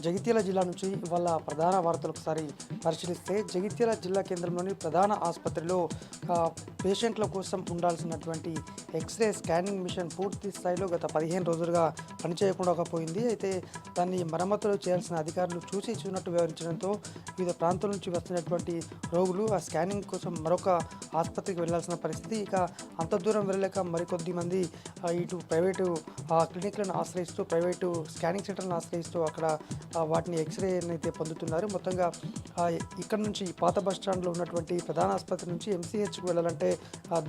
జగిత్యాల జిల్లా నుంచి ఇవాళ ప్రధాన వార్తలు ఒకసారి పరిశీలిస్తే జగిత్యాల జిల్లా కేంద్రంలోని ప్రధాన ఆసుపత్రిలో పేషెంట్ల కోసం ఉండాల్సినటువంటి ఎక్స్రే స్కానింగ్ మిషన్ పూర్తి స్థాయిలో గత 15 రోజులుగా పనిచేయకుండా పోయింది. అయితే దాన్ని మరమ్మతులు చేయాల్సిన అధికారులు చూసి చూసినట్టు వ్యవహరించడంతో వివిధ ప్రాంతాల నుంచి వస్తున్నటువంటి రోగులు ఆ స్కానింగ్ కోసం మరొక ఆసుపత్రికి వెళ్లాల్సిన పరిస్థితి. ఇక అంత దూరం వెళ్ళలేక మరికొద్ది మంది ఇటు ప్రైవేటు క్లినిక్లను ఆశ్రయిస్తూ ప్రైవేటు స్కానింగ్ సెంటర్లను ఆశ్రయిస్తూ అక్కడ వాటిని ఎక్స్రే అయితే పొందుతున్నారు. మొత్తంగా ఇక్కడ నుంచి పాత బస్టాండ్లో ఉన్నటువంటి ప్రధాన ఆసుపత్రి నుంచి ఎంసీహెచ్కు వెళ్ళాలంటే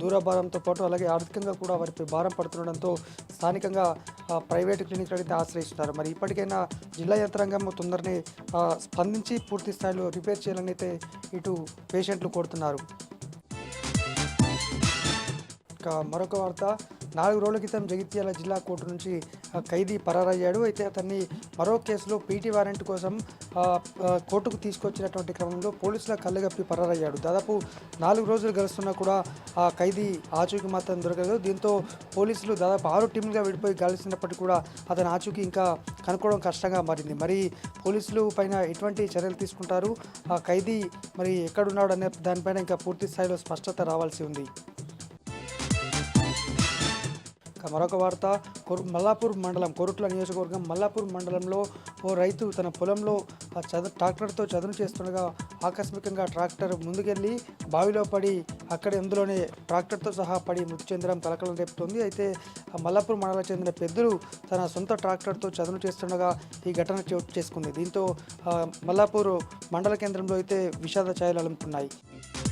దూరభారంతో పాటు అలాగే ఆర్థికంగా కూడా వారిపై భారం పడుతుండడంతో స్థానికంగా ప్రైవేటు క్లినిక్లు అయితే ఆశ్రయిస్తున్నారు. మరి ఇప్పటికైనా జిల్లా యంత్రాంగం తొందరనే స్పందించి పూర్తి స్థాయిలో రిపేర్ చేయాలని అయితే ఇటు పేషెంట్లు కోరుతున్నారు. మరొక వార్త, 4 రోజుల క్రితం జగిత్యాల జిల్లా కోర్టు నుంచి ఖైదీ పరారయ్యాడు. అయితే అతన్ని మరో కేసులో పీటీ వారెంట్ కోసం కోర్టుకు తీసుకొచ్చినటువంటి క్రమంలో పోలీసుల కళ్ళగప్పి పరారయ్యాడు. దాదాపు 4 రోజులు గడుస్తున్నా కూడా ఆ ఖైదీ ఆచూకీ మాత్రం దొరకలేదు. దీంతో పోలీసులు దాదాపు 6 టీంలుగా విడిపోయి గాలిస్తున్నప్పటికీ కూడా అతని ఆచూకీ ఇంకా కనుక్కోవడం కష్టంగా మారింది. మరి పోలీసులు పైన ఎటువంటి చర్యలు తీసుకుంటారు, ఆ ఖైదీ మరి ఎక్కడున్నాడు అనే దానిపైన ఇంకా పూర్తి స్థాయిలో స్పష్టత రావాల్సి ఉంది. మరొక వార్త, మల్లాపూర్ మండలం కోరుట్ల నియోజకవర్గం మల్లాపూర్ మండలంలో ఓ రైతు తన పొలంలో ట్రాక్టర్తో చదును చేస్తుండగా ఆకస్మికంగా ట్రాక్టర్ ముందుకెళ్ళి బావిలో పడి అందులోనే ట్రాక్టర్తో సహా పడి మృతి చెందడం కలకలం రేపుతోంది. అయితే మల్లాపూర్ మండలానికి చెందిన పెద్దలు తన సొంత ట్రాక్టర్తో చదును చేస్తుండగా ఈ ఘటన చోటు చేసుకుంది. దీంతో మల్లాపూర్ మండల కేంద్రంలో అయితే విషాద ఛాయలు అలుముకున్నాయి.